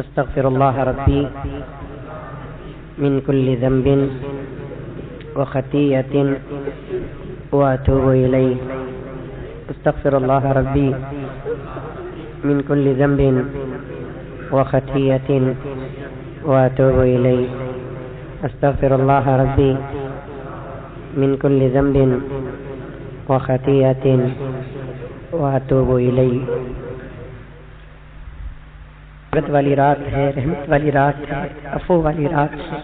استغفر الله ربي من كل ذنب وخطيئة واتوب اليه. استغفر الله ربي من كل ذنب وخطيئة واتوب اليه. استغفر الله ربي من كل ذنب وخطيئة واتوب الیہ. برکت والی رات ہے، رحمت والی رات ہے، عفو والی رات ہے.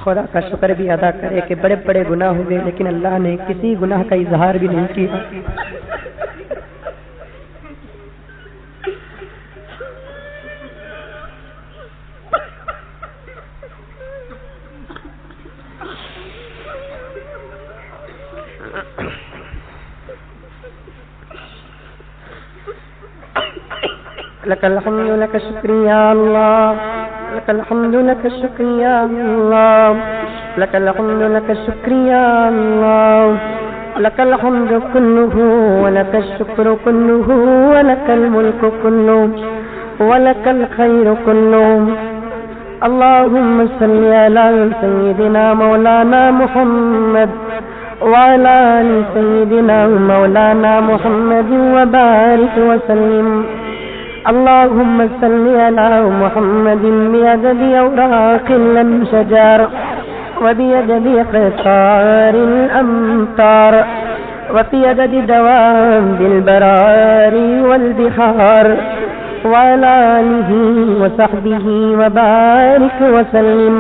خدا کا شکر بھی ادا کرے کہ بڑے بڑے گناہ ہوئے لیکن اللہ نے کسی گناہ کا اظہار بھی نہیں کیا. لك الحمد لك الشكر يا الله، لك الحمد لك الشكر يا الله، لك الحمد لك الشكر يا الله، لك الحمد كله ولك الشكر كله ولك الملك كله ولك الخير كله. اللهم صل على سيدنا مولانا محمد وعلى آل سيدنا مولانا محمد وبارك وسلم. اللهم صل على محمد بعدد أوراق الأشجار وبعدد قطار الأمطار وبعدد دواب البراري والبحار وعلى آله وصحبه وبارك وسلم.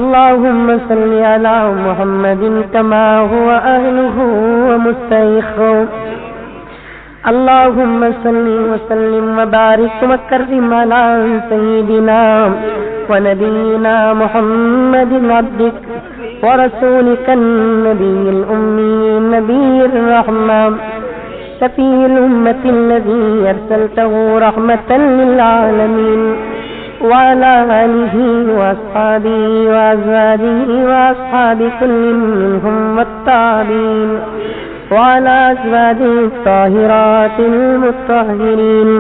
اللهم صل على محمد كما هو أهله ومستحقه. اللهم صل وسلم وبارك وكرم على سيدنا ونبينا محمد عبدك ورسولك النبي الأمي النبي الرحمة شفيع الأمة الذي أرسلته رحمة للعالمين وعلى آله وأصحابه وأزواجه وأصحاب كل منهم والتابعين وعلى أزواجه الطاهرات المطهرين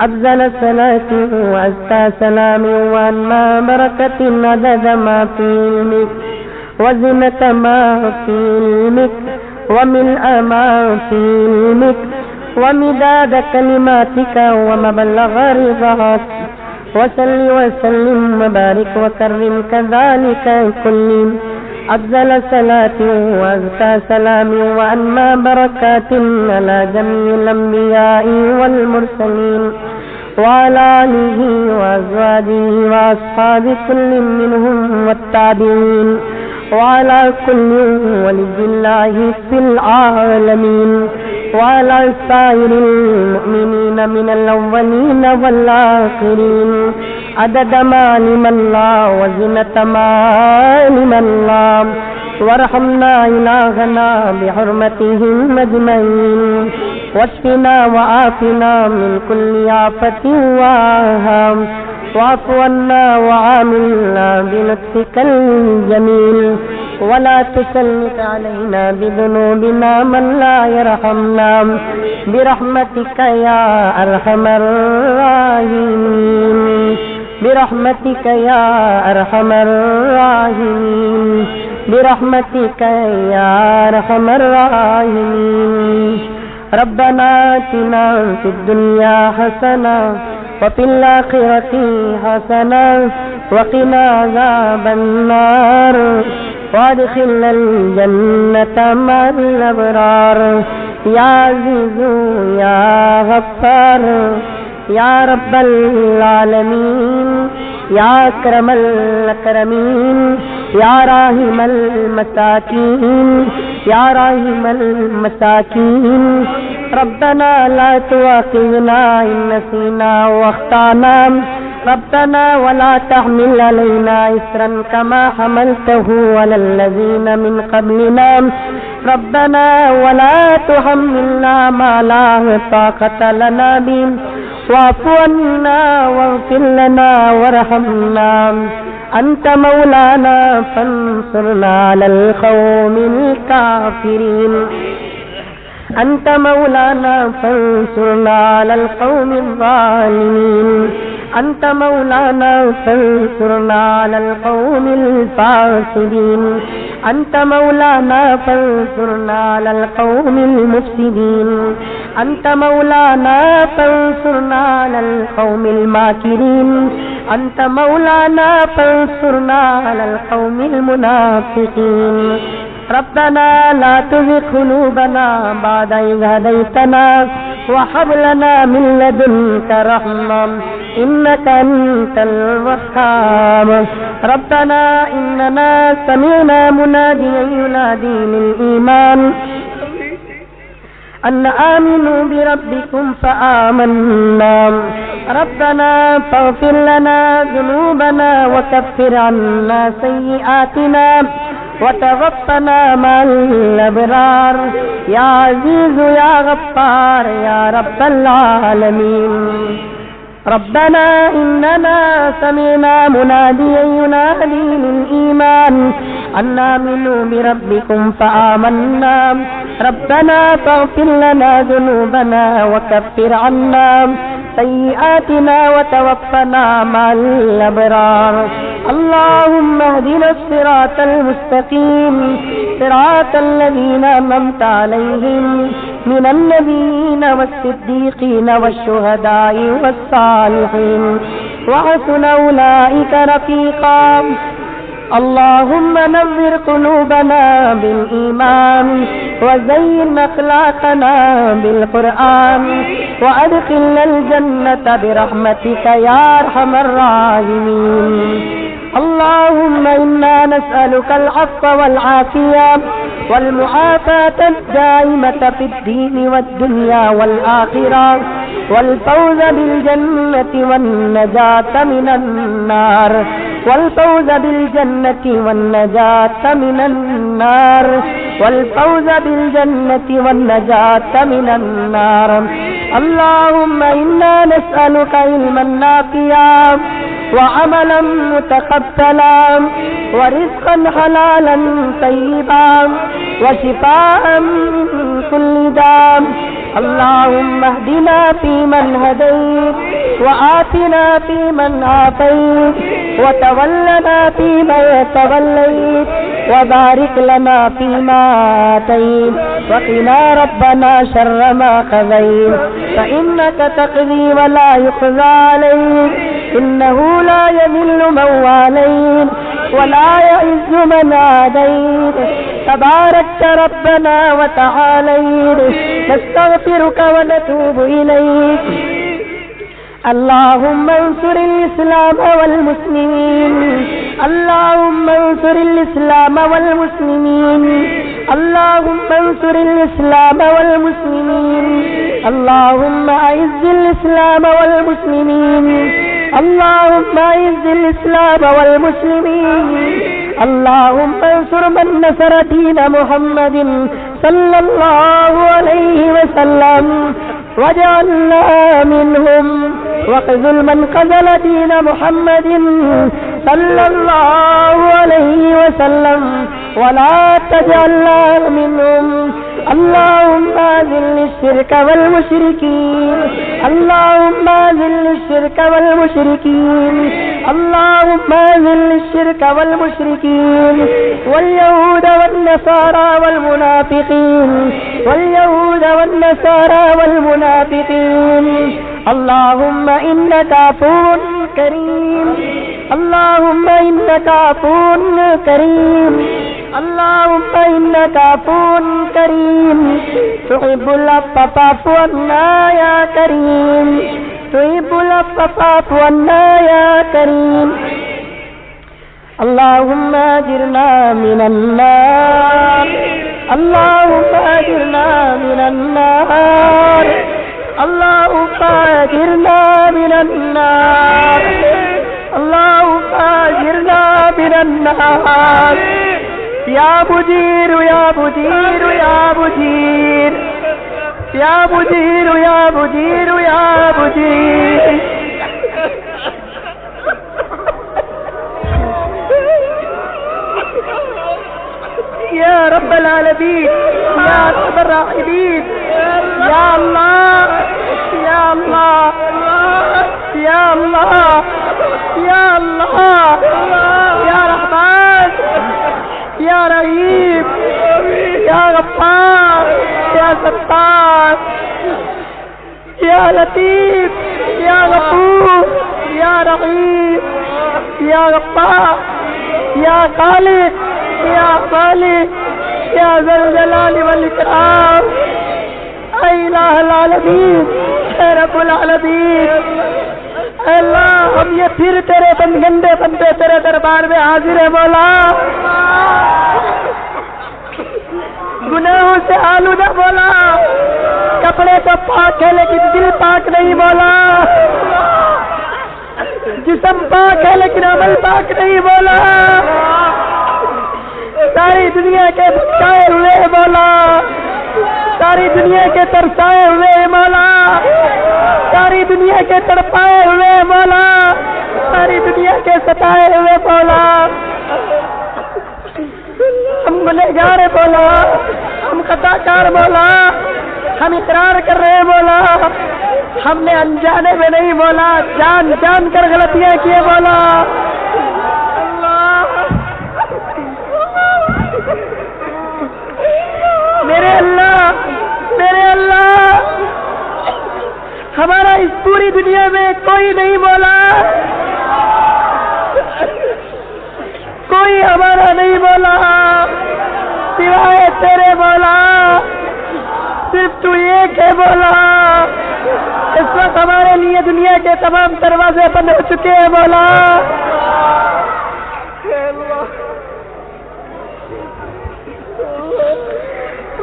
أفضل صلاة وأزكى سلام وأنمى بركة عدد ما في علمك وزنة ما في علمك وملء ما في علمك ومداد كلماتك ومبلغ رضاك. وصل وسلم وبارك وكرم كذلك كل أفضل صلاة وأزكى سلام وأنمى بركات على جميع الأنبياء والمرسلين وعلى آله وأزواجه وأصحاب كل منهم والتابعين وعلى كل ولي الله في العالمين وعلى سائر المؤمنين من الأولين والآخرين عدد ما علم الله وزنة ما علم الله. وارحمنا إلهنا بحرمتهم أجمعين واشفنا وعافنا من كل آفة وآهام واعف عنا وعاملنا بلطفك الجميل ولا تسلط علينا بذنوبنا من لا يرحمنا برحمتك يا أرحم الراحمين برحمتك يا أرحم الراحمين برحمتك يا أرحم الراحمين. ربنا آتنا في الدنيا حسنة وفي الآخرة حسنة وقنا عذاب النار وادخلنا الجنة مع الأبرار. يا عزيز يا غفار يا رب العالمين يا أكرم الأكرمين يا راحم المساكين يا راحم المساكين. ربنا لا تؤاخذنا إن نسينا واخطأنا ربنا ولا تحمل علينا إصرا كما حملته على الذين من قبلنا ربنا ولا تحملنا ما لا طاقة لنا به واعف عنا واغفر لنا وارحمنا أنت مولانا فانصرنا على القوم الكافرين أنت مولانا فانصرنا على القوم الظالمين أنت مولانا فانصرنا على القوم الفاسدين أنت مولانا فانصرنا على القوم المفسدين أنت مولانا فانصرنا على القوم الماكرين أنت مولانا فانصرنا على القوم المنافقين ربنا لا تزغ قلوبنا بعد إذ هديتنا وهب لنا من لدنك رحمة إنك أنت الوهاب ربنا إننا سمعنا مناديا ينادي للإيمان أن آمنوا بربكم فآمنا ربنا فاغفر لنا ذنوبنا وكفر عنا سيئاتنا وتوفنا مع الأبرار يا عزيز يا غفار يا رب العالمين ربنا إننا سمعنا مناديا ينادي للإيمان أن آمنوا بربكم فآمنا ربنا فاغفر لنا ذنوبنا وكفر عنا سيئاتنا وتوفنا مع الأبرار اللهم اهدنا الصراط المستقيم صراط الذين أنعمت عليهم من النبيين والصديقين والشهداء والصالحين وحسن أولئك رفيقا اللهم نور قلوبنا بالإيمان وزين أخلاقنا بالقرآن وأدخلنا الجنة برحمتك يا أرحم الراحمين اللهم إنا نسألك العفو والعافية والمعافاة الدائمة في الدين والدنيا والآخرة والفوز بالجنة والنجاة من النار والفوز بالجنة والنجاة من النار والفوز بالجنة والنجاة من النار اللهم إنا نسألك علما نافعا وعملا متقبلا ورزقا حلالا طيبا وشفاء من كل داء اللهم اهدنا فيمن هديت وآتنا فيمن عافيت وتولنا فيمن توليت وبارك لنا فيما آتيت وقنا ربنا شر ما قضيت فإنك تقضي ولا يقضى عليك إنه لا يذل من واليت ولا يعز من عاديت تباركت ربنا وتعاليت نستغفرك ونتوب إليك اللهم انصر الإسلام والمسلمين اللهم انصر الإسلام والمسلمين اللهم انصر الإسلام والمسلمين اللهم أعز الإسلام والمسلمين اللهم أعز الإسلام والمسلمين اللهم انصر من نصر دين محمد صلى الله عليه وسلم واجعلنا منهم وخذل من خذل دين محمد صلى الله عليه وسلم ولا تجعلنا منهم اللهم أذل الشرك والمشركين اللهم أذل الشرك والمشركين اللهم أذل الشرك والمشركين واليهود والنصارى والمنافقين واليهود والنصارى والمنافقين اللهم إنك عفو كريم اللهم إنك عفو كريم اللهم إنك عفو كريم تحب العفو فاعف عنا يا كريم تحب العفو فاعف عنا يا كريم اللهم أجرنا من النار اللهم أجرنا من النار اللهم أجرنا من النار اللهم اجرنا من النار یا مجیر یا مجیر یا مجیر یا مجیر یا مجیر یا مجیر یا رب العالمین یا ارحم الراحمین یا اللہ یا اللہ یا اللہ یا اللہ یا رحمان یا رحیم یا غفار یا ستار یا لطیف یا غفور یا رحیم یا غفار یا خالق یا خالق یا ذا الجلال والاکرام اے الہ العالمین اے رب العالمین اے اللہ ہم یہ پھر تیرے گندے بندے تیرے دربار میں حاضر ہے مولا، گناہوں سے آلودہ مولا، کپڑے تو پاک ہے لیکن دل پاک نہیں مولا، جسم پاک ہے لیکن عمل پاک نہیں مولا، ساری دنیا کے بچائے ہوئے مولا، ساری دنیا کے ترسائے ہوئے مولا، ساری دنیا کے تڑپائے ہوئے مولا، ساری دنیا کے ستائے ہوئے مولا، ہم گنہگار مولا، ہم خطا کار مولا، ہم اقرار کر رہے مولا، ہم نے انجانے میں نہیں مولا، جان جان کر غلطیاں کیے مولا، میرے اللہ ہمارا اس پوری دنیا میں کوئی نہیں مولا، کوئی ہمارا نہیں مولا سوائے تیرے مولا، صرف تو ایک ہے مولا، اس وقت ہمارے لیے دنیا کے تمام دروازے بند ہو چکے ہیں مولا،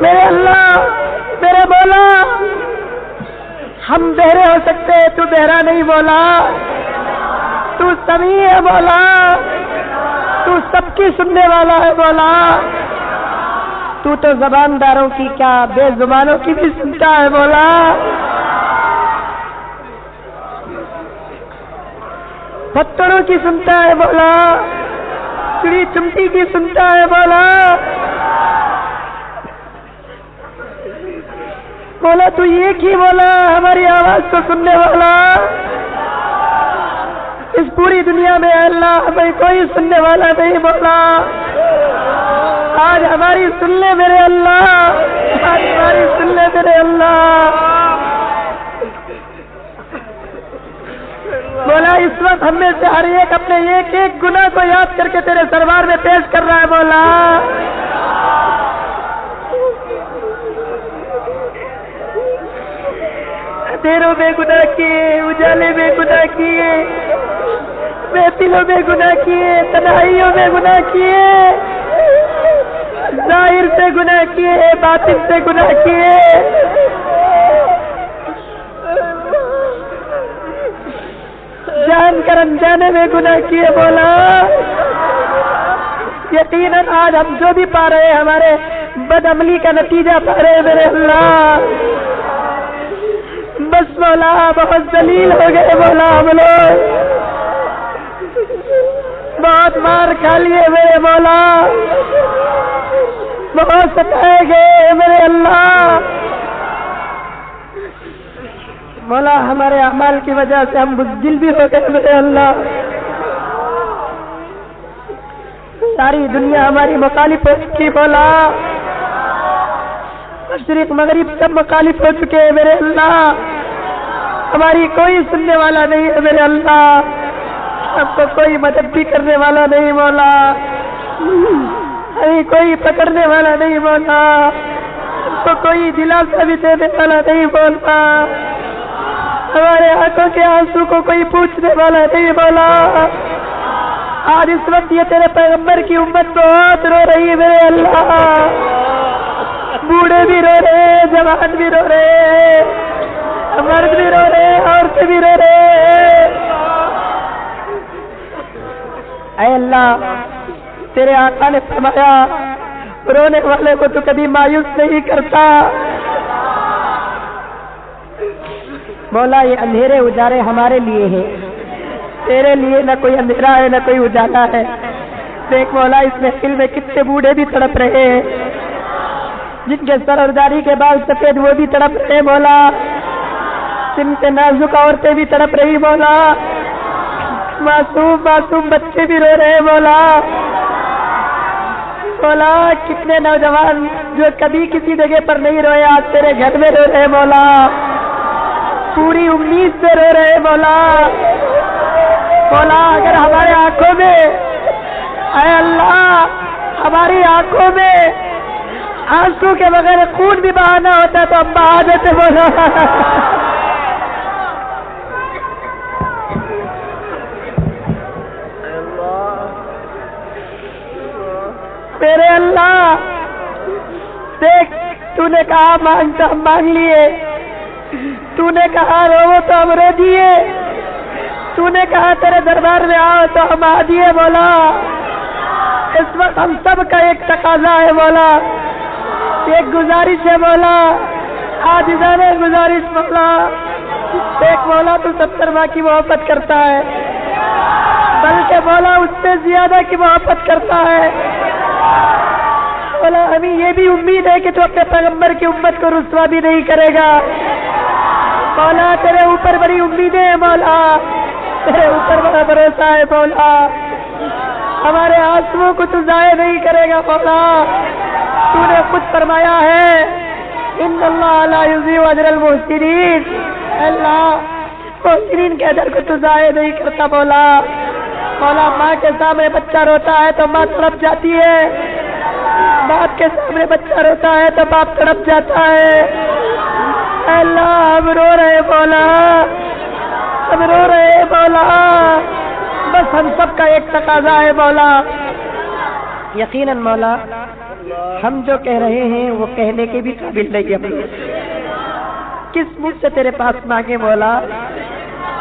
میرے اللہ میرے مولا، ہم بہرے ہو سکتے ہیں تو بہرا نہیں مولا، تو سمیع ہے مولا، تو سب کی سننے والا ہے مولا، تو زبانداروں کی کیا بے زبانوں کی بھی سنتا ہے مولا، پتھروں کی سنتا ہے مولا، چڑی چمٹی کی سنتا ہے مولا، مولا تو ایک ہی مولا ہماری آواز کو سننے والا، اس پوری دنیا میں اللہ ہمیں کوئی سننے والا نہیں مولا، آج ہماری سن لے میرے اللہ، آج ہماری سن لے میرے اللہ، مولا اس وقت ہم میں سے ہر ایک اپنے ایک ایک گناہ کو یاد کر کے تیرے دربار میں پیش کر رہا ہے مولا، اندھیروں میں گناہ کیے، اجالے میں گناہ کیے، محفلوں میں گناہ کیے، تنہائیوں میں گناہ کیے، ظاہر سے گناہ کیے، باطن سے گناہ کیے، جان کر انجانے میں گناہ کیے مولا، یقیناً آج ہم جو بھی پا رہے ہیں ہمارے بد عملی کا نتیجہ پا رہے ہیں میرے اللہ، بس مولا بہت ذلیل ہو گئے مولا، ہم لوگ بہت مار کھا لیے میرے مولا، بہت ستائے گئے میرے اللہ، مولا ہمارے اعمال کی وجہ سے ہم بزدل بھی ہو گئے میرے اللہ، ساری دنیا ہماری مخالف ہو چکی مولا، مشرق مغرب سب مخالف ہو چکے ہیں میرے اللہ، ہماری کوئی سننے والا نہیں ہے میرے اللہ، ہم کو کوئی مدد بھی کرنے والا نہیں مولا، ہمیں کوئی پکڑنے والا نہیں مولا، ہم کو کوئی دلاسا بھی دینے والا نہیں مولا، ہمارے آنکھوں کے آنسو کو کوئی پوچھنے والا نہیں مولا، آج اس وقت یہ تیرے پیغمبر کی امت بہت رو رہی ہے میرے اللہ، بوڑھے بھی رو رہے، جوان بھی رو رہے، مرد بھی رو رہے، عورتیں بھی رو رہے، اے اللہ تیرے آقا نے فرمایا رونے والے کو تو کبھی مایوس نہیں کرتا. مولا یہ اندھیرے اجالے ہمارے لیے ہیں، تیرے لیے نہ کوئی اندھیرا ہے نہ کوئی اجالا ہے. دیکھ مولا اس محفل میں کتنے بوڑھے بھی تڑپ رہے ہیں، جن کے سر اور داڑھی کے بال سفید وہ بھی تڑپ رہے مولا، جن کے نازک عورتیں بھی تڑپ رہی مولا، معصوم معصوم بچے بھی رو رہے مولا. مولا کتنے نوجوان جو کبھی کسی جگہ پر نہیں روئے آج تیرے گھر میں رو رہے مولا، پوری امید سے رو رہے مولا. مولا اگر ہمارے آنکھوں میں اے اللہ ہماری آنکھوں میں آنسو کے بغیر خون بھی بہانا ہوتا تو ہم بہا دیتے مولا. میرے اللہ دیکھ تو نے کہا مانگ تو ہم مانگ لیے، تو نے کہا رو تو ہم رو دیے، تو نے کہا تیرے دربار میں آؤ تو ہم آ دیے مولا. اس وقت ہم سب کا ایک تقاضا ہے مولا، ایک گزارش ہے مولا، عاجزانہ گزارش مولا. ایک مولا تو 70 ماہ کی محبت کرتا ہے، بلکہ مولا اس سے زیادہ کی محبت کرتا ہے مولا. ہمیں یہ بھی امید ہے کہ تو اپنے پیغمبر کی امت کو رسوا بھی نہیں کرے گا مولا. تیرے اوپر بڑی امیدیں ہیں مولا، تیرے اوپر بڑا بھروسہ ہے مولا. ہمارے آنسوؤں کو تو ضائع نہیں کرے گا مولا. تو نے خود فرمایا ہے ان اللہ لا یضیع اجر المحسنین، اللہ محسنین کے اجر کو تو ضائع نہیں کرتا مولا. مولا ماں کے سامنے بچہ روتا ہے تو ماں تڑپ جاتی ہے، باپ کے سامنے بچہ روتا ہے تو باپ تڑپ جاتا ہے. اللہ ہم رو رہے مولا، ہم رو رہے مولا. بس ہم سب کا ایک تقاضا ہے مولا. یقیناً مولا ہم جو کہہ رہے ہیں وہ کہنے کے بھی قابل نہیں ہے. کس منہ سے تیرے پاس مانگے مولا.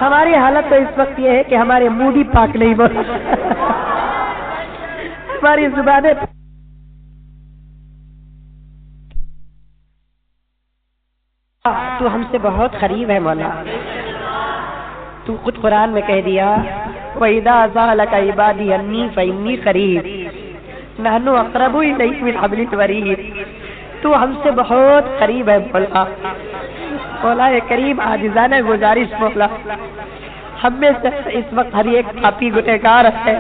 ہماری حالت تو اس وقت یہ ہے کہ ہمارے منہ بھی پاک نہیں مولا. ہماری زبانیں تو ہم سے بہت قریب ہے مولا. تو خود قرآن میں کہہ دیا وَإِذَا سَأَلَكَ عِبَادِي عَنِّي فَإِنِّي قَرِيبٌ نَحْنُ أَقْرَبُ إِلَيْكَ مِنْ حَبْلِ الْوَرِيدِ. تو ہم سے بہت قریب ہے مولا. مولا کریم عاجزانہ گزارش مولا، ہم میں سے اس وقت ہر ایک پاپی گنہگار ہے.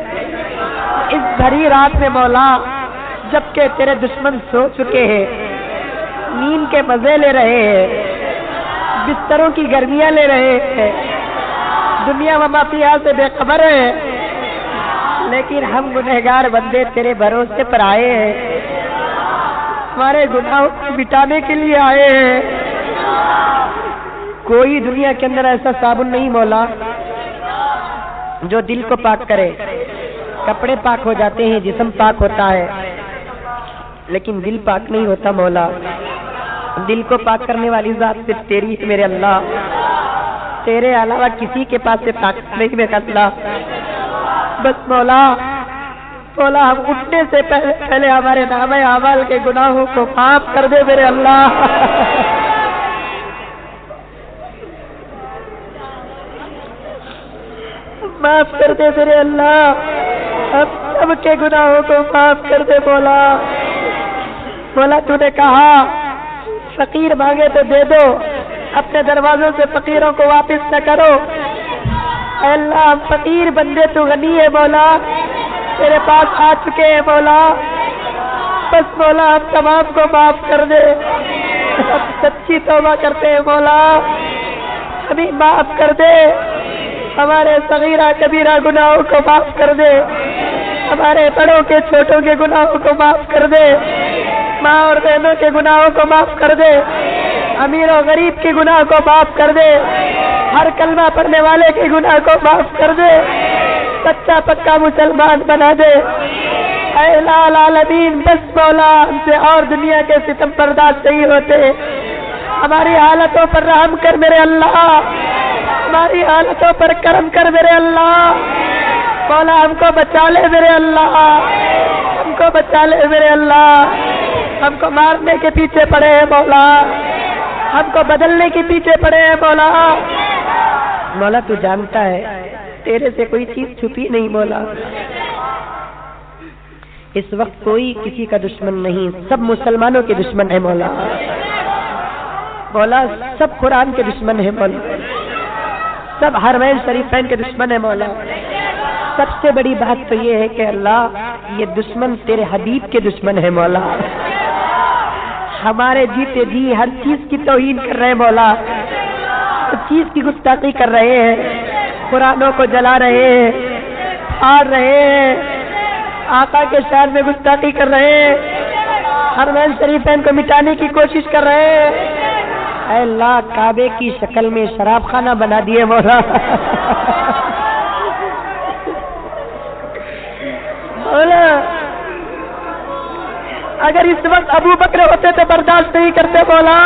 اس بھری رات میں مولا جبکہ تیرے دشمن سو چکے ہیں، نیند کے مزے لے رہے ہیں، بستروں کی گرمیاں لے رہے ہیں، دنیا و مافیا سے بے خبر ہے، لیکن ہم گنہگار بندے تیرے بھروسے پر آئے ہیں، ہمارے گناہوں کو مٹانے کے لیے آئے ہیں. کوئی دنیا کے اندر ایسا صابن نہیں مولا جو دل کو پاک کرے. کپڑے پاک ہو جاتے ہیں، جسم پاک ہوتا ہے، لیکن دل پاک نہیں ہوتا مولا. دل کو پاک کرنے والی ذات صرف تیری ہے میرے اللہ. تیرے علاوہ کسی کے پاس سے پاک نہیں میرے اللہ. بس مولا مولا ہم اٹھنے سے پہلے ہمارے نامہ اعمال کے گناہوں کو معاف کر دے میرے اللہ. معاف کر دے میرے اللہ، ہم سب کے گناہوں کو معاف کر دے مولا. مولا تو نے کہا فقیر مانگے تو دے دو، اپنے دروازوں سے فقیروں کو واپس نہ کرو. اے اللہ ہم فقیر بندے تو غنی ہے مولا، تیرے پاس آ چکے ہیں مولا. بس مولا ہم تمام کو معاف کر دے. ہم سچی توبہ کرتے ہیں مولا، ہمیں معاف کر دے. ہمارے صغیرہ کبیرہ گناہوں کو معاف کر دے، ہمارے بڑوں کے چھوٹوں کے گناہوں کو معاف کر دے، ماں اور بہنوں کے گناہوں کو معاف کر دے، امیر و غریب کے گناہ کو معاف کر دے، ہر کلمہ پڑھنے والے کے گناہ کو معاف کر دے، سچا پکا مسلمان بنا دے. اے العالمین بس مولا ہم سے اور دنیا کے ستم برداشت نہیں ہوتے. ہماری حالتوں پر رحم کر میرے اللہ، ہماری حالتوں پر کرم کر میرے اللہ. مولا ہم کو بچا لے میرے اللہ، ہم کو بچا لے میرے اللہ، ہم کو مارنے کے پیچھے پڑے ہیں مولا، ہم کو بدلنے کے پیچھے پڑے ہیں مولا۔ مولا تو جانتا ہے تیرے سے کوئی چیز چھپی نہیں مولا، اس وقت کوئی کسی کا دشمن نہیں، سب مسلمانوں کے دشمن ہے مولا، مولا سب قرآن کے دشمن ہے مولا، سب حرمین شریفین کے دشمن ہے مولا۔ سب سے بڑی بات تو یہ ہے کہ اللہ یہ دشمن تیرے حبیب کے دشمن ہے مولا، ہمارے جیتے جی ہر چیز کی توہین کر رہے ہیں مولا، ہر چیز کی گستاخی کر رہے ہیں، قرآنوں کو جلا رہے ہیں، پھاڑ رہے ہیں، آقا کے شان میں گستاخی کر رہے ہیں، حرمین شریفین کو مٹانے کی کوشش کر رہے ہیں۔ اے اللہ کعبے کی شکل میں شراب خانہ بنا دیے مولا، مولا اگر اس وقت ابو بکر ہوتے تو برداشت نہیں کرتے مولا،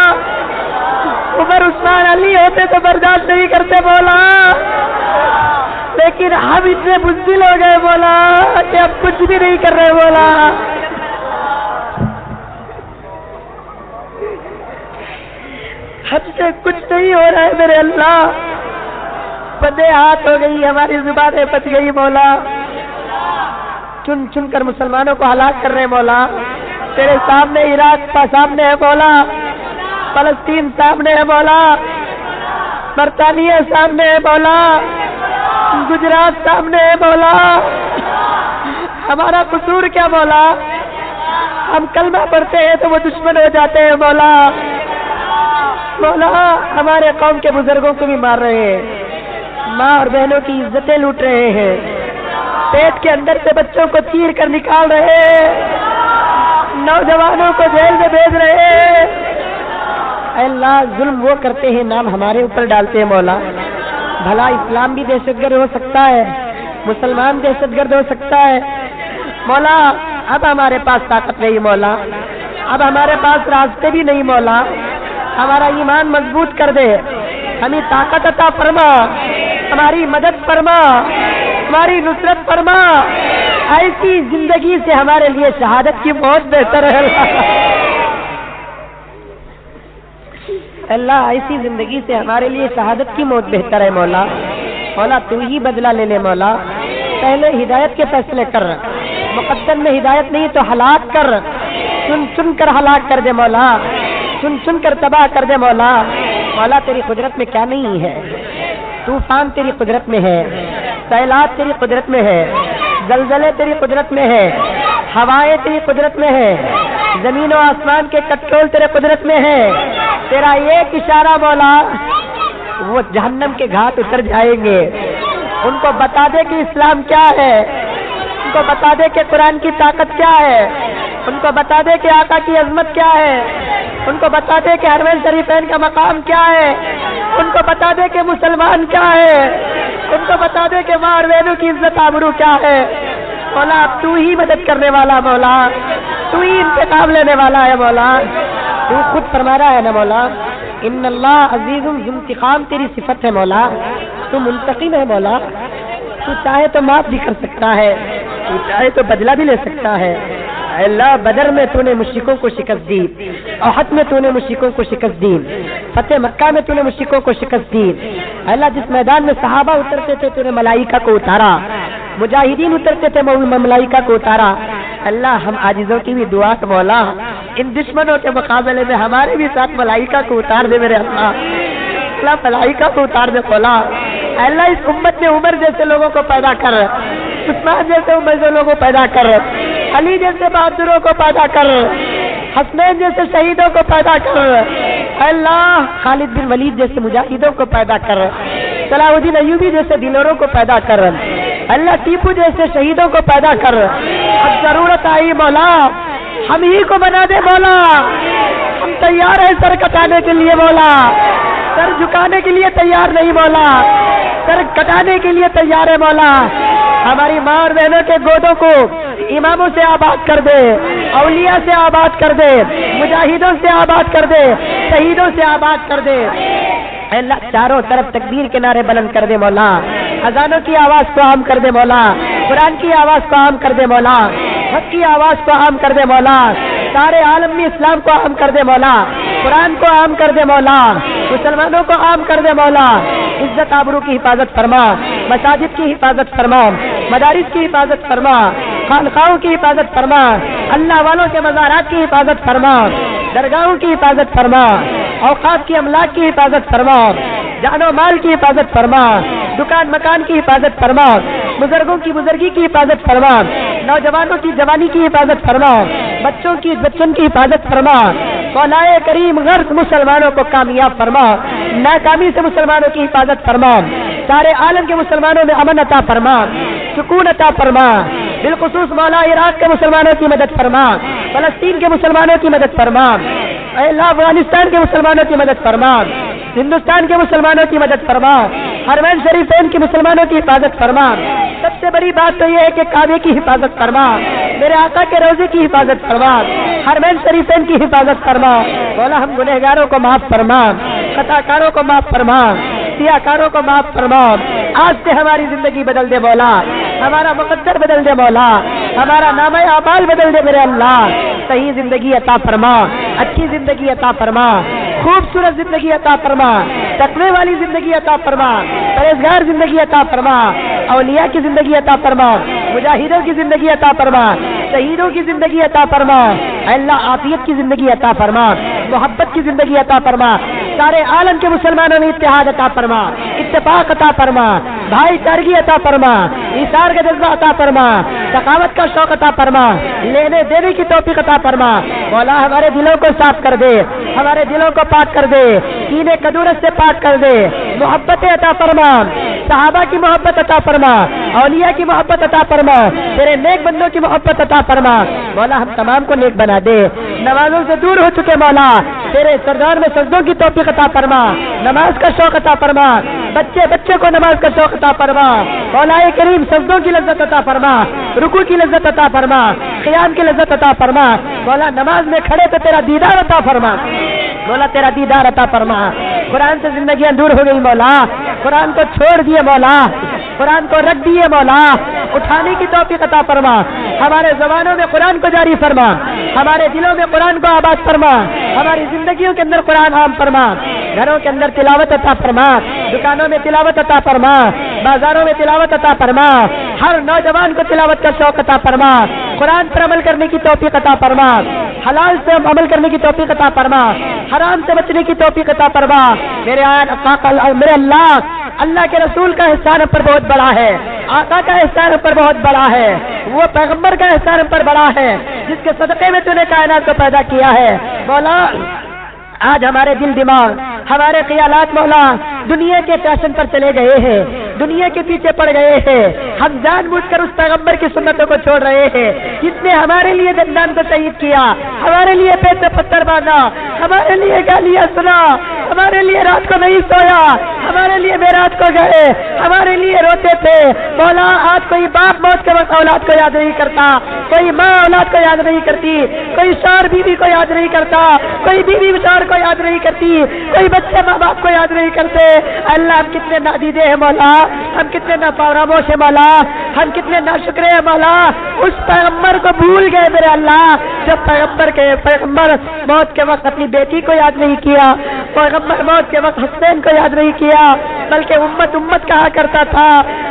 عمر عثمان علی ہوتے تو برداشت نہیں کرتے مولا، لیکن ہم اتنے بزدل ہو گئے مولا کہ اب کچھ بھی نہیں کر رہے مولا۔ ہم سے کچھ نہیں ہو رہا ہے میرے اللہ، بندے ہاتھ ہو گئی، ہماری زبانیں بچ گئی مولا، چن چن کر مسلمانوں کو ہلاک کر رہے مولا۔ تیرے سامنے عراق سامنے ہے مولا، فلسطین سامنے ہے مولا، برطانیہ سامنے ہے مولا، گجرات سامنے ہے مولا۔ ہمارا قصور کیا مولا؟ ہم کلمہ پڑھتے ہیں تو وہ دشمن ہو جاتے ہیں مولا۔ مولا ہمارے قوم کے بزرگوں کو بھی مار رہے ہیں، ماں اور بہنوں کی عزتیں لوٹ رہے ہیں، پیٹ کے اندر سے بچوں کو چیر کر نکال رہے ہیں، نوجوانوں کو جیل میں بھیج رہے ہیں۔ اے اللہ ظلم وہ کرتے ہیں نام ہمارے اوپر ڈالتے ہیں مولا۔ بھلا اسلام بھی دہشت گرد ہو سکتا ہے، مسلمان دہشت گرد ہو سکتا ہے مولا، اب ہمارے پاس طاقت نہیں مولا، اب ہمارے پاس راستے بھی نہیں مولا، ہمارا ایمان مضبوط کر دے، ہمیں طاقت عطا فرما، ہماری مدد فرما، ہماری نصرت فرما، ایسی زندگی سے ہمارے لیے شہادت کی موت بہتر ہے اللہ، ایسی زندگی سے ہمارے لیے شہادت کی موت بہتر ہے مولا۔ مولا تو ہی بدلہ لے لے مولا، پہلے ہدایت کے فیصلے کر، مقدم میں ہدایت نہیں تو ہلاک کر، چن چن کر ہلاک کر دے مولا، چن چن کر تباہ کر دے مولا۔ مولا تیری قدرت میں کیا نہیں ہے؟ طوفان تیری قدرت میں ہے، سیلاب تیری قدرت میں ہے، زلزلے تیری قدرت میں ہے، ہوائیں تیری قدرت میں ہے، زمین و آسمان کے کنٹرول تیرے قدرت میں ہے۔ تیرا ایک اشارہ مولا وہ جہنم کے گھاٹ اتر جائیں گے، ان کو بتا دے کہ اسلام کیا ہے، ان کو بتا دے کہ قرآن کی طاقت کیا ہے، ان کو بتا دے کہ آقا کی عظمت کیا ہے، ان کو بتا دے کہ حرمین شریفین کا مقام کیا ہے، ان کو بتا دے کہ مسلمان کیا ہے، ان کو بتا دے کہ ماں اور بہنوں کی عزت آبرو کیا ہے۔ مولا تو ہی مدد کرنے والا مولا، تو ہی انتقام لینے والا ہے مولا۔ تو خود فرما رہا ہے نا مولا، ان اللہ عزیز ذو انتقام تیری صفت ہے مولا، تو منتقم ہے مولا، تو چاہے تو معاف بھی کر سکتا ہے، تو چاہے تو بدلہ بھی لے سکتا ہے۔ اے اللہ بدر میں تو نے مشرکوں کو شکست دی، احد میں تو نے مشرکوں کو شکست دی، فتح مکہ میں تو نے مشرکوں کو شکست دی۔ اے اللہ جس میدان میں صحابہ اترتے تھے تو نے ملائکہ کو اتارا، مجاہدین اترتے تھے ملائکہ کو اتارا۔ اللہ ہم عاجزوں کی بھی دعا کہ مولا ان دشمنوں کے مقابلے میں ہمارے بھی ساتھ ملائکہ کو اتار دے میرے اللہ، اللہ ملائکہ کو اتار دے مولا۔ اے اللہ اس امت میں عمر جیسے لوگوں کو پیدا کر، عثمان جیسے عمر لوگوں کو پیدا کر، علی جیسے بہادروں کو پیدا کر، حسنین جیسے شہیدوں کو پیدا کر، اے اللہ خالد بن ولید جیسے مجاہدوں کو پیدا کر، صلاح الدین ایوبی جیسے دلوروں کو پیدا کر، اللہ ٹیپو جیسے شہیدوں کو پیدا کر۔ اب ضرورت آئی مولا ہم ہی کو بنا دے مولا، ہم تیار ہیں سر کٹانے کے لیے مولا، سر جھکانے کے لیے تیار نہیں مولا، سر کٹانے کے لیے تیار ہے مولا۔ ہماری ماں اور بہنوں کے گودوں کو اماموں سے آباد کر دے، اولیاء سے آباد کر دے، مجاہدوں سے آباد کر دے، شہیدوں سے آباد کر دے۔ اے اللہ چاروں طرف تکبیر کے نعرے بلند کر دے مولا۔ اذانوں کی آواز کو عام کر دے مولا، قرآن کی آواز کو عام کر دے مولا، حق کی آواز کو عام کر دے مولا، سارے عالم میں اسلام کو عام کر دے مولا، قرآن کو عام کر دے مولا، مسلمانوں کو عام کر دے مولا، عزت آبرو کی حفاظت فرما، مساجد کی حفاظت فرما، مدارس کی حفاظت فرما، خانقاہوں کی حفاظت فرما، اللہ والوں کے مزارات کی حفاظت فرما، درگاہوں کی حفاظت فرما، اوقات کی املاک کی حفاظت فرما، جان و مال کی حفاظت فرما، دکان مکان کی حفاظت فرما، بزرگوں کی بزرگی کی حفاظت فرما، نوجوانوں کی جوانی کی حفاظت فرما، بچوں کی حفاظت فرما، مولا کریم غرض مسلمانوں کو کامیاب فرما، ناکامی سے مسلمانوں کی حفاظت فرما، سارے عالم کے مسلمانوں میں امن عطا فرما، سکون عطا فرما، بالخصوص مولا عراق کے مسلمانوں کی مدد فرما، فلسطین کے مسلمانوں کی مدد فرما، اے اللہ افغانستان کے مسلمانوں کی مدد فرما، ہندوستان کے مسلمانوں کی مدد فرما، حرمین شریفین کے مسلمانوں کی حفاظت فرما، سب سے بڑی بات تو یہ ہے کہ کعبے کی حفاظت فرما، میرے آقا کے روزے کی حفاظت فرما، حرمین شریفین کی حفاظت فرما، مولا ہم گنہگاروں کو معاف فرما، خطا کاروں کو معاف فرما، سیاہ کاروں کو معاف فرما، آج سے ہماری زندگی بدل دے مولا، ہمارا مقدر بدل دے مولا، ہمارا نامہ اعمال بدل دے میرے اللہ، صحیح زندگی عطا فرما، اچھی زندگی عطا فرما، خوبصورت زندگی عطا فرما، تقوی والی زندگی عطا فرما، پرہیزگار زندگی عطا فرما، اولیاء کی زندگی عطا فرما، مجاہدوں کی زندگی عطا فرما، شہیدوں کی زندگی عطا فرما، اے اللہ عافیت کی زندگی عطا فرما، محبت کی زندگی عطا فرما، سارے عالم کے مسلمانوں میں اتحاد عطا فرما، اتفاق عطا فرما، بھائی چارگی عطا فرما، ایثار کا جذبہ عطا فرما، سخاوت کا شوق عطا فرما، لینے دینے کی توفیق عطا فرما، مولا ہمارے دلوں کو صاف کر دے، ہمارے دلوں کو پاک کر دے، کینے کدورت سے پاک کر دے، محبت عطا فرما، صحابہ کی محبت عطا فرما، اولیاء کی محبت عطا فرما، تیرے نیک بندوں کی محبت عطا فرما، مولا ہم تمام کو نیک بنا دے، نمازوں سے دور ہو چکے مولا تیرے سردار میں سجدوں کی توفیق عطا فرما، نماز کا شوق عطا فرما، بچے کو نماز کا شوق عطا فرما، مولا کریم سجدوں کی لذت عطا فرما، رکوع کی لذت عطا فرما، قیام کی لذت عطا فرما، مولا نماز میں کھڑے تو تیرا دیدار عطا فرما، مولا تیرا دیدار عطا فرما، قرآن سے زندگیاں دور ہو گئی مولا، قرآن کو چھوڑ دیے مولا، قرآن کو رکھ دیے مولا، اٹھانے کی توفیق عطا فرما، ہمارے زبانوں میں قرآن کو جاری فرما، ہمارے دلوں میں قرآن کو آباد فرما، ہماری زندگیوں کے اندر قرآن عام فرما، گھروں کے اندر تلاوت عطا فرما، دکانوں میں تلاوت عطا فرما، بازاروں میں تلاوت عطا فرما، ہر نوجوان کو تلاوت کا شوق عطا فرما، قرآن پر عمل کرنے کی توفیق عطا فرما، حلال سے عمل کرنے کی توفیق عطا فرما، حرام سے بچنے کی توفیق عطا فرما، میرے اللہ کے رسول کا احسان ہم پر بہت بڑا ہے، آقا کا احسان ہم پر بہت بڑا ہے، وہ پیغمبر کا احسان ہم پر بڑا ہے جس کے صدقے میں تو نے کائنات کو پیدا کیا ہے، مولا آج ہمارے دل دماغ ہمارے خیالات مولا دنیا کے فیشن پر چلے گئے ہیں، دنیا کے پیچھے پڑ گئے ہیں، ہم جان بوجھ کر اس پیغمبر کی سنتوں کو چھوڑ رہے ہیں جس نے ہمارے لیے دندان کو شہید کیا، ہمارے لیے پیٹ سے پتھر باندھا، ہمارے لیے گالیاں سنا، ہمارے لیے رات کو نہیں سویا، ہمارے لیے معراج کو گئے، ہمارے لیے روتے تھے مولا۔ آج کوئی باپ موت کے وقت اولاد کو یاد نہیں کرتا، کوئی ماں اولاد کو یاد نہیں کرتی، کوئی شوہر بیوی کو یاد نہیں کرتا، کوئی بیوی شوہر کو یاد نہیں کرتی، کوئی بچے ماں باپ کو یاد نہیں کرتے۔ اللہ ہم کتنے نادیدے ہیں مولا، ہم کتنے نافرموش ہیں مولا، ہم کتنے ناشکرے ہیں مولا۔ اس پیغمبر کو بھول گئے میرے اللہ، جب پیغمبر موت کے وقت اپنی بیٹی کو یاد نہیں کیا، پیغمبر موت کے وقت حسین کو یاد نہیں کیا، بلکہ امت کہا کرتا تھا۔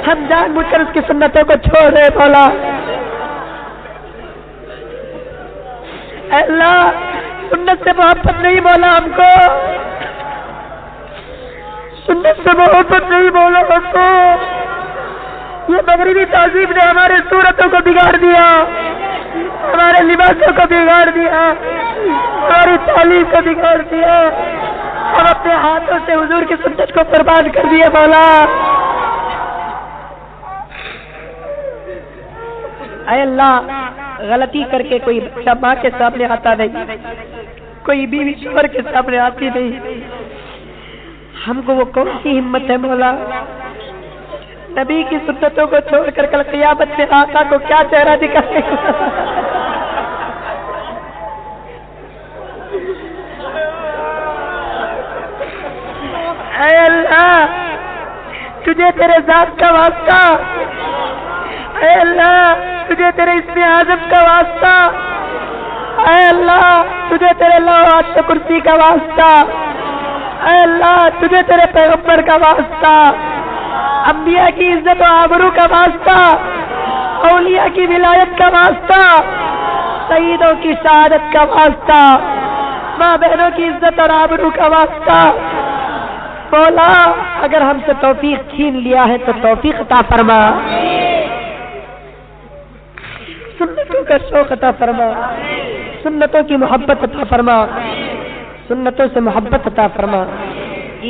ہم جان بوجھ کر اس کی سنتوں کو چھوڑ رہے مولا۔ اے اللہ سنت سے محبت نہیں مولا، ہم کو سنت سے محبت نہیں مولا، ہم کو یہ مغربی تہذیب نے ہمارے صورتوں کو بگاڑ دیا، ہمارے لباسوں کو بگاڑ دیا، ہماری تعلیم کو بگاڑ دیا، ہم اپنے ہاتھوں سے حضور کی سنت کو برباد کر دیا مولا۔ اے اللہ غلطی کر کے کوئی بچہ ماں کے سامنے آتا نہیں، کوئی بیوی شوہر کے سامنے آتی نہیں، ہم کو وہ کون سی ہمت ہے مولا؟ نبی کی سنتوں کو چھوڑ کر کل قیامت میں آقا کو کیا چہرہ دکھائے گا؟ اے اللہ تجھے تیرے ذات کا واسطہ، اے اللہ تجھے تیرے اسم اعظم کا واسطہ، اے اللہ تجھے تیرے لوح کرسی کا واسطہ، اے اللہ تجھے تیرے پیغمبر کا واسطہ، انبیاء کی عزت و آبرو کا واسطہ، اولیاء کی ولایت کا واسطہ، شہیدوں کی شہادت کا واسطہ، ماں بہنوں کی عزت اور آبرو کا واسطہ، مولا اگر ہم سے توفیق چھین لیا ہے تو توفیق عطا فرما، سنتوں کا شوق عطا فرما، سنتوں کی محبت عطا فرما، سنتوں سے محبت عطا فرما،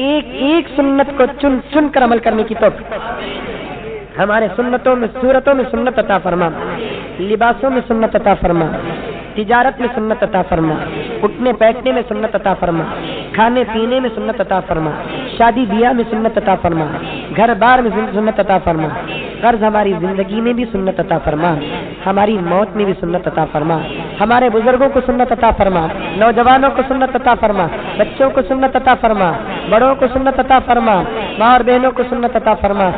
ایک ایک سنت کو چن چن کر عمل کرنے کی توفیق ہمارے سنتوں میں، صورتوں میں سنت عطا فرما، لباسوں میں سنت عطا فرما، تجارت میں سنت عطا فرما، اٹھنے بیٹھنے میں سنت عطا فرما، کھانے پینے میں سنت عطا فرما، شادی بیاہ میں سنت عطا فرما، گھر بار میں سنت عطا فرما، قرض ہماری زندگی میں بھی سنت عطا فرما، ہماری موت میں بھی سنت عطا فرما، ہمارے بزرگوں کو سنت عطا فرما، نوجوانوں کو سنت عطا فرما، بچوں کو سنت عطا فرما، بڑوں کو سنت عطا فرما، ماں اور بہنوں کو سنت عطا فرما،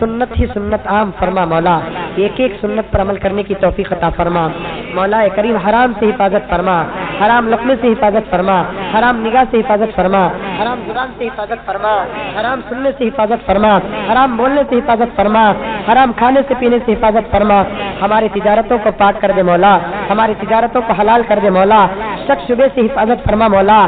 سنت ہی سنت عام فرما مولا، ایک ایک سنت پر عمل کرنے کی توفیق عطا فرما مولا کریم، حرام سے حفاظت فرما، حرام لقمے سے حفاظت فرما، حرام نگاہ سے حفاظت فرما، حرام زبان سے حفاظت فرما، حرام سننے سے حفاظت فرما، حرام بولنے سے حفاظت فرما، حرام کھانے سے پینے سے حفاظت فرما، ہماری تجارتوں کو پاک کر دے مولا، ہماری تجارتوں کو حلال کر دے مولا، شک شبے سے حفاظت فرما مولا،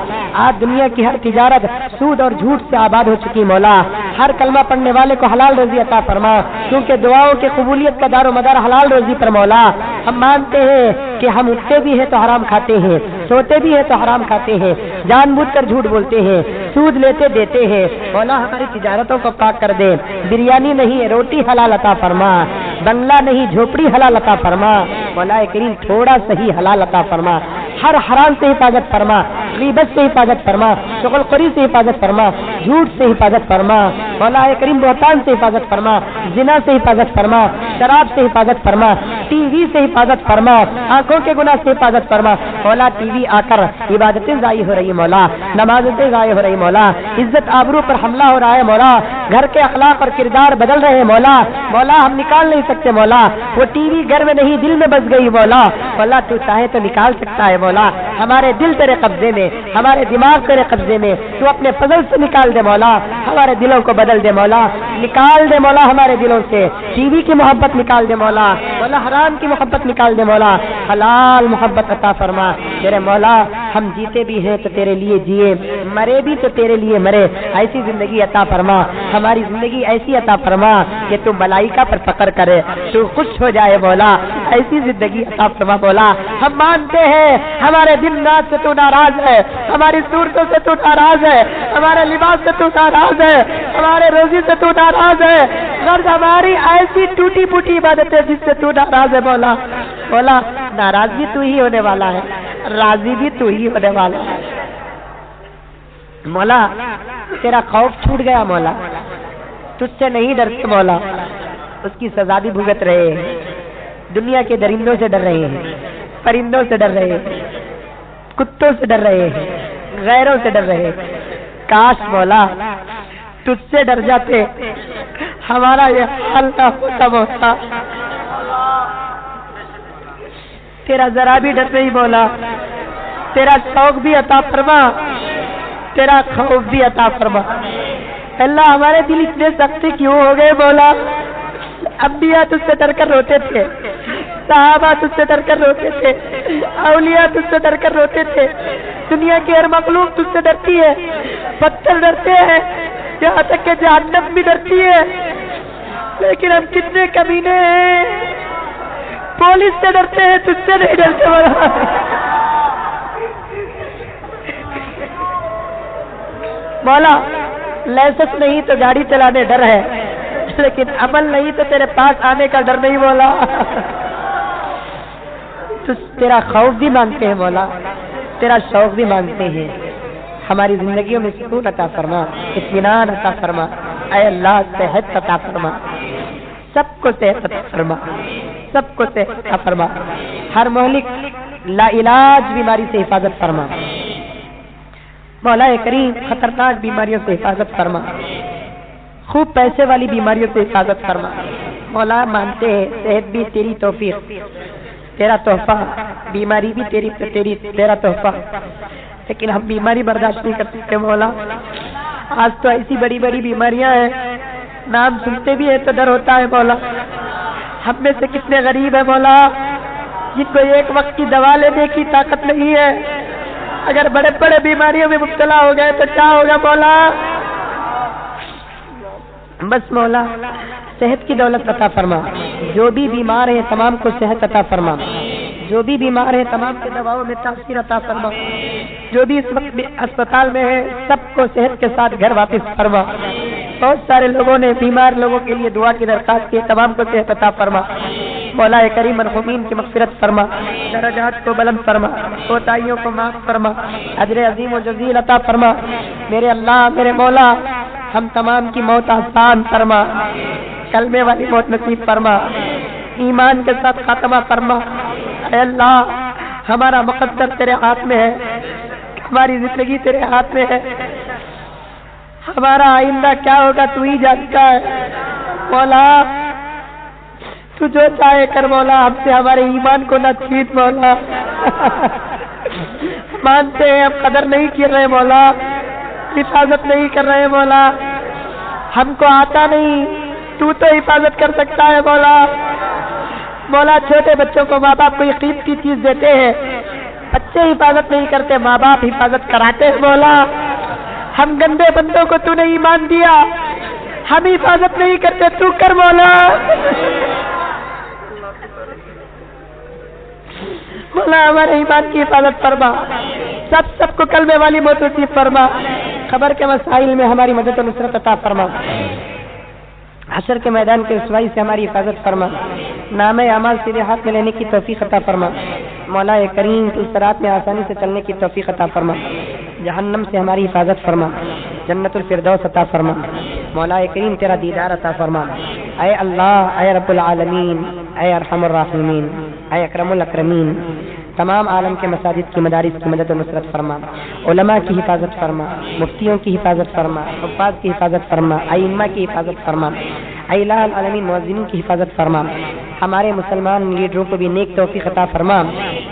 آج دنیا کی ہر تجارت سود اور جھوٹ سے آباد ہو چکی مولا، ہر کلمہ پڑھنے والے کو حلال روزی عطا فرما، کیونکہ دعاؤں کے قبولیت کا دار و مدار حلال روزی پر مولا، ہم مانتے ہیں کہ ہم اٹھتے بھی ہیں تو حرام کھاتے ہیں، سوتے بھی ہیں تو حرام کھاتے ہیں، جان بوجھ کر جھوٹ بولتے ہیں، سود لیتے دیتے ہیں مولا، ہماری تجارتوں کو پاک کر دے، بریانی نہیں روٹی حلال عطا فرما، بنگلہ نہیں جھوپڑی حلال عطا فرما مولا کریم، تھوڑا صحیح حلال عطا فرما، ہر حرام سے حفاظت فرما، غیبت سے حفاظت فرما، شغل خوری سے حفاظت فرما، جھوٹ سے حفاظت فرما مولا کریم، بہتان سے حفاظت فرما، زنا سے حفاظت فرما، شراب سے حفاظت فرما، ٹی وی سے حفاظت فرما، آنکھوں کے گناہ سے حفاظت فرما مولا، ٹی وی آ کر عبادتیں ضائع ہو رہی مولا، نمازیں ضائع ہو رہی مولا، عزت آبرو پر حملہ ہو رہا ہے مولا، گھر کے اخلاق اور کردار بدل رہے ہیں مولا، مولا ہم نکال نہیں سکتے مولا، وہ ٹی وی گھر میں نہیں دل میں بس گئی مولا، مولا تو چاہے تو نکال سکتا ہے مولا، ہمارے دل تیرے قبضے میں، ہمارے دماغ تیرے قبضے میں، تو اپنے فضل سے نکال دے مولا، ہمارے دلوں کو بدل دے مولا، نکال دے مولا ہمارے دلوں سے ٹی وی کی محبت نکال دے مولا، مولا حرام کی محبت نکال دے مولا، حلال محبت عطا فرما تیرے مولا، ہم جیتے بھی ہیں تو تیرے لیے جیے، مرے بھی تو تیرے لیے مرے، ایسی زندگی عطا فرما، ہماری زندگی ایسی عطا فرما کہ تو ملائکہ پر فخر کرے، تو خوش ہو جائے مولا، ایسی زندگی عطا فرما مولا، ہم مانتے ہیں ہمارے دن رات سے تو ناراض ہے، ہماری صورتوں سے تو ناراض ہے، ہمارے لباس سے تو ناراض ہے، ہمارے روزی سے تو ناراض ہے، غرض ہماری ایسی ٹوٹی پھوٹی عبادت ہے جس سے تو ناراض ہے مولا، مولا ناراض بھی تو ہی ہونے والا ہے، راضی بھی تو ہی ہونے والا ہے مولا، تیرا خوف چھوٹ گیا مولا، تجھ سے نہیں ڈرتے مولا، اس کی سزا بھی بھگت رہے ہیں، دنیا کے درندوں سے ڈر رہے ہیں، پرندوں سے ڈر رہے ہیں، کتوں سے ڈر رہے ہیں، غیروں سے ڈر رہے ہیں، کاش مولا تجھ سے ڈر جاتے، ہمارا یہ حال نہ ہوتا، تیرا ذرا بھی ڈر نہیں مولا، تیرا شوق بھی عطا فرما، تیرا خوف بھی عطا فرما، اللہ ہمارے دل اتنے سخت کیوں ہو گئے مولا، انبیاء تجھ سے ڈر کر روتے تھے، صحابہ تجھ سے ڈر کر روتے تھے، اولیاء تجھ سے ڈر کر روتے تھے، دنیا کی ہر مخلوق تجھ سے ڈرتی ہے، پتھر ڈرتے ہیں، یہاں تک کہ جہنم بھی ڈرتی ہے، لیکن ہم کتنے کمینے ہیں، پولیس سے ڈرتے ہیں، تجھ سے نہیں ڈرتے مولا، مولا لائسنس نہیں تو گاڑی چلانے ڈر ہے، لیکن عمل نہیں تو تیرے پاس آنے کا ڈر نہیں مولا، تیرا خوف بھی مانگتے ہیں مولا، تیرا شوق بھی مانگتے ہیں، ہماری زندگیوں میں سکون عطا فرما، اطمینان عطا فرما، اے اللہ صحت عطا فرما، سب کو صحت عطا فرما، سب کو صحت عطا فرما، ہر مہلک لا علاج بیماری سے حفاظت فرما مولا کریم، خطرناک بیماریوں سے حفاظت فرما خوب پیسے والی بیماریوں سے حفاظت فرما مولا. مانتے ہیں صحت بھی تیری توفیق، تیرا تحفہ، بیماری بھی تیرا تحفہ، لیکن ہم بیماری برداشت نہیں کر سکتے مولا. آج تو ایسی بڑی بڑی بیماریاں ہیں، نام سنتے بھی ہے تو ڈر ہوتا ہے مولا. ہم میں سے کتنے غریب ہیں مولا جن کو ایک وقت کی دوا لینے کی طاقت نہیں ہے. اگر بڑے بڑے بیماریوں میں مبتلا ہو گئے تو کیا ہوگا مولا. بس مولا صحت کی دولت عطا فرما. جو بھی بیمار ہیں تمام کو صحت عطا فرما. جو بھی بیمار ہیں تمام کے دواؤں میں تاثیر عطا فرما. جو بھی اس وقت اسپتال میں ہے سب کو صحت کے ساتھ گھر واپس فرما. بہت سارے لوگوں نے بیمار لوگوں کے لیے دعا کی درخواست کی، تمام کو صحت عطا فرما. مولا کریم مرحومین کی مغفرت فرما، درجات کو بلند فرما، کوتاہیوں کو معاف فرما، اجر عظیم و جزیل عطا فرما. میرے اللہ میرے مولا ہم تمام کی موت آسان فرما، کلمے والی موت نصیب فرما، ایمان کے ساتھ خاتمہ فرما. اے اللہ ہمارا مقدر تیرے ہاتھ میں ہے، ہماری زندگی تیرے ہاتھ میں ہے، ہمارا آئندہ کیا ہوگا تو ہی جانتا ہے. مولا تو جو چاہے کر مولا، ہم سے ہمارے ایمان کو نہ چھین مولا. مانتے ہیں ہم قدر نہیں کر رہے مولا، حفاظت نہیں کر رہے مولا، ہم کو آتا نہیں، تو حفاظت کر سکتا ہے مولا. مولا چھوٹے بچوں کو ماں باپ کو یہ قیمتی چیز دیتے ہیں، بچے حفاظت نہیں کرتے، ماں باپ حفاظت کراتے ہیں مولا. ہم گندے بندوں کو تو نے ایمان دیا، ہم حفاظت نہیں کرتے، تو کر مولا. مولا ہمارے ایمان کی حفاظت فرما، سب کو کلمے والی موت نصیب فرما. خبر کے مسائل میں ہماری مدد و نصرت عطا فرما. حشر کے میدان کے رسوائی سے ہماری حفاظت فرما. نام اعمال سیدھے ہاتھ میں لینے کی توفیق عطا فرما. مولا کریم کی صراط میں آسانی سے چلنے کی توفیق عطا فرما. جہنم سے ہماری حفاظت فرما، جنت الفردوس عطا فرما. مولا کریم تیرا دیدار عطا فرما. اے اللہ، اے رب العالمین، اے ارحم الراحمین، اے اکرم الاکرمین، تمام عالم کے مساجد کی مدارس کی مدد و نصرت فرما. علماء کی حفاظت فرما، مفتیوں کی حفاظت فرما، حفاظ کی حفاظت فرما، ائمہ کی حفاظت فرما. اے الہ العالمین مؤذنین کی حفاظت فرما. ہمارے مسلمان لیڈروں کو بھی نیک توفیق عطا فرما،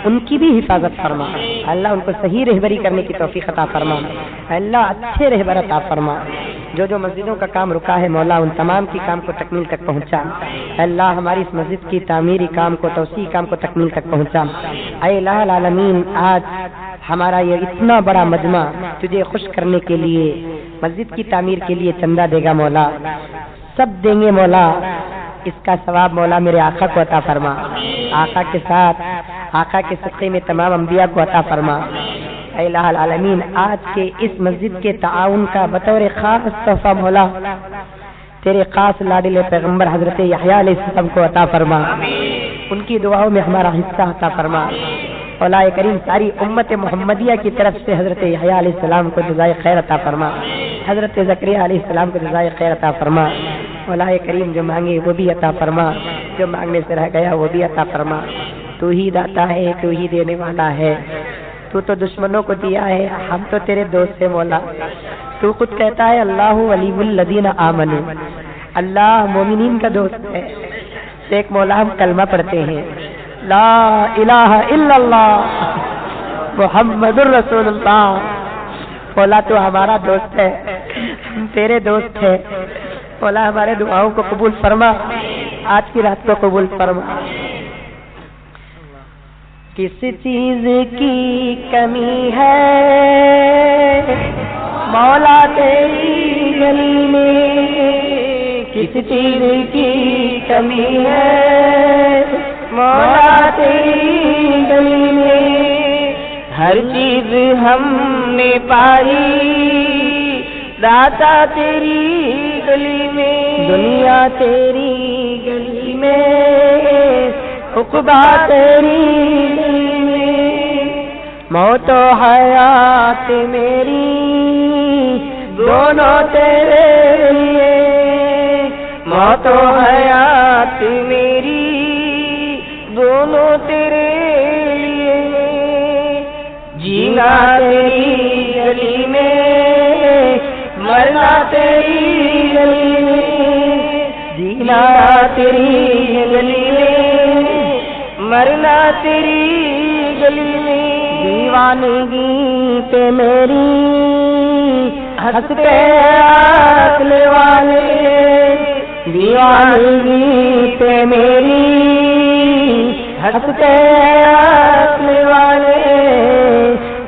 ان کی بھی حفاظت فرما. اللہ ان کو صحیح رہبری کرنے کی توفیق عطا فرما. اللہ اچھے رہبر عطا فرما. جو مسجدوں کا کام رکا ہے مولا ان تمام کی کام کو تکمیل تک پہنچا. اللہ ہماری اس مسجد کی تعمیری کام کو، توسیعی کام کو تکمیل تک پہنچا. اے الہ العالمین آج ہمارا یہ اتنا بڑا مجمع تجھے خوش کرنے کے لیے، مسجد کی تعمیر کے لیے چندہ دے گا مولا، سب دیں گے مولا. اس کا ثواب مولا میرے آقا کو عطا فرما. آقا کے ساتھ آقا کے صدقے میں تمام انبیاء کو عطا فرما. اے الہ العالمین آج کے اس مسجد کے تعاون کا بطور خاص تحفہ مولا تیرے خاص لاڈلے پیغمبر حضرت یحییٰ علیہ السلام کو عطا فرما. ان کی دعاؤں میں ہمارا حصہ عطا فرما. مولا کریم ساری امت محمدیہ کی طرف سے حضرت یحییٰ علیہ السلام کو جزائے خیر عطا فرما. حضرت زکریا علیہ السلام کو جزائے خیر عطا فرما. مولا کریم جو مانگے وہ بھی عطا فرما، جو مانگنے سے رہ گیا وہ بھی عطا فرما. تو ہی داتا ہے، تو ہی دینے والا ہے. تو دشمنوں کو دیا ہے، ہم تو تیرے دوست ہیں مولا. تو خود کہتا ہے اللہ ولی الذین آمنوا، اللہ مومنین کا دوست ہے. ایک مولا ہم کلمہ پڑھتے ہیں لا الہ الا اللہ محمد الرسول اللہ. مولا تو ہمارا دوست ہے، ہم تیرے دوست ہیں. مولا ہمارے دعاؤں کو قبول فرما، آج کی رات کو قبول فرما. کس چیز کی کمی ہے مولا تیری گلی میں، کس چیز کی کمی ہے مولا تیری گلی میں. ہر چیز ہم نے پائی داتا تیری گلی میں، دنیا تیری گلی میں، عقبہ تیری گلی میں. موت و حیات میری دونوں تیرے لیے، موت و حیات میری دونوں تیرے لیے. جینا تیری گلی میں، مرنا تیری گلی میں. جینا تیری گلی میں، مرنا تیری گلی میں، دیوانگی پہ میری ہنستے عقل والے، دیوانگی پہ میری ہنستے عقل والے،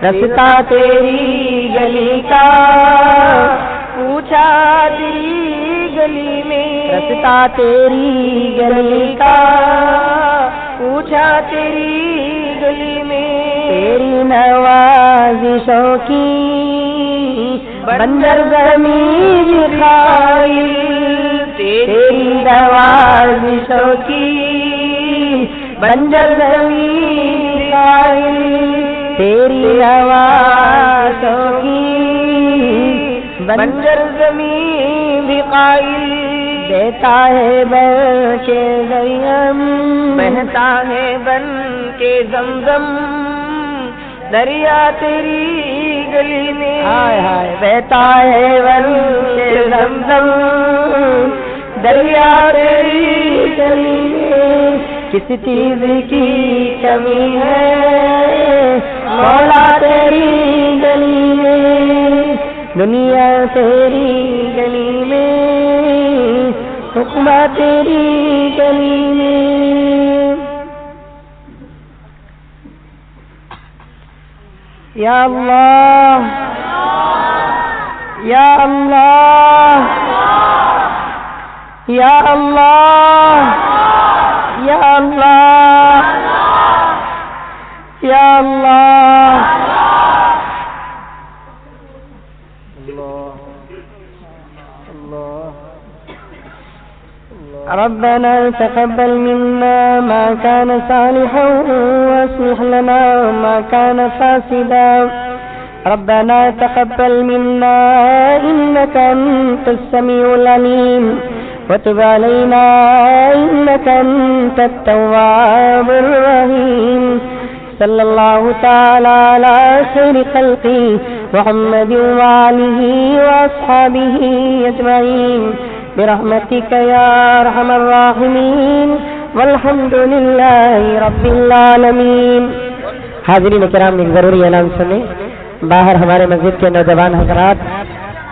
رستہ تیری گلی کا پوچھا تیری گلی میں، رستہ تیری گلی کا پوچھا تیری گلی میں، تیری نوازشوں کی بنجر زمین خائل، تیری نوازشوں کی بنجر زمین خائل، تیری نوازشوں کی بنجر زمین بھی قائل، دیتا ہے بن کے دریم، بہتا ہے بن کے زمزم، دریا تیری گلی میں، ہائے ہائے بہتا ہے بن کے زمزم، دریا تیری گلی میں، کس چیز کی کمی ہے مولا تیری گلی میں، دنیا تیری گلی میں، حکمہ تیری گلی میں، یا اللہ یا اللہ یا اللہ یا اللہ یا اللہ، ربنا تقبل منا ما كان صالحا واصلح لنا ما كان فاسدا، ربنا تقبل منا إنك أنت السميع العليم وتب علينا إنك أنت التواب الرحيم، صلى الله تعالى على خير خلقه محمد وآله وأصحابه أجمعين برحمتك يا أرحم الراحمين والحمد لله رب العالمين۔ حاضرین کرام، ایک ضروری اعلان سنیں۔ باہر ہمارے مسجد کے نوجوان حضرات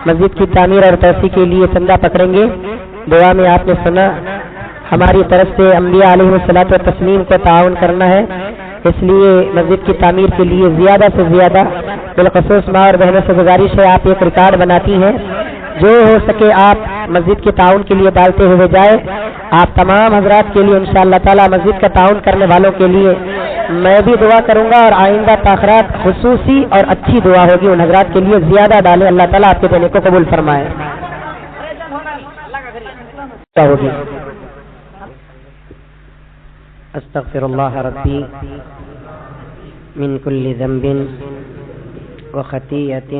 مسجد کی تعمیر اور توسیع کے لیے چندہ پکڑیں گے۔ دعا میں آپ نے سنا ہماری طرف سے انبیاء علیہ الصلوۃ والتسلیم کو تعاون کرنا ہے، اس لیے مسجد کی تعمیر کے لیے زیادہ سے زیادہ، بالخصوص ماں اور بہنوں سے گزارش ہے آپ ایک ریکارڈ بناتی ہیں، جو ہو سکے آپ مسجد کے تعاون کے لیے ڈالتے ہوئے جائے۔ آپ تمام حضرات کے لیے انشاءاللہ تعالی مسجد کا تعاون کرنے والوں کے لیے میں بھی دعا کروں گا، اور آئندہ تاخیرات خصوصی اور اچھی دعا ہوگی ان حضرات کے لیے، زیادہ ڈالیں، اللہ تعالیٰ آپ کے دینے کو قبول فرمائے۔ کیا ہوگی؟ استغفر اللہ ربی من کل ذنب وخطیئۃ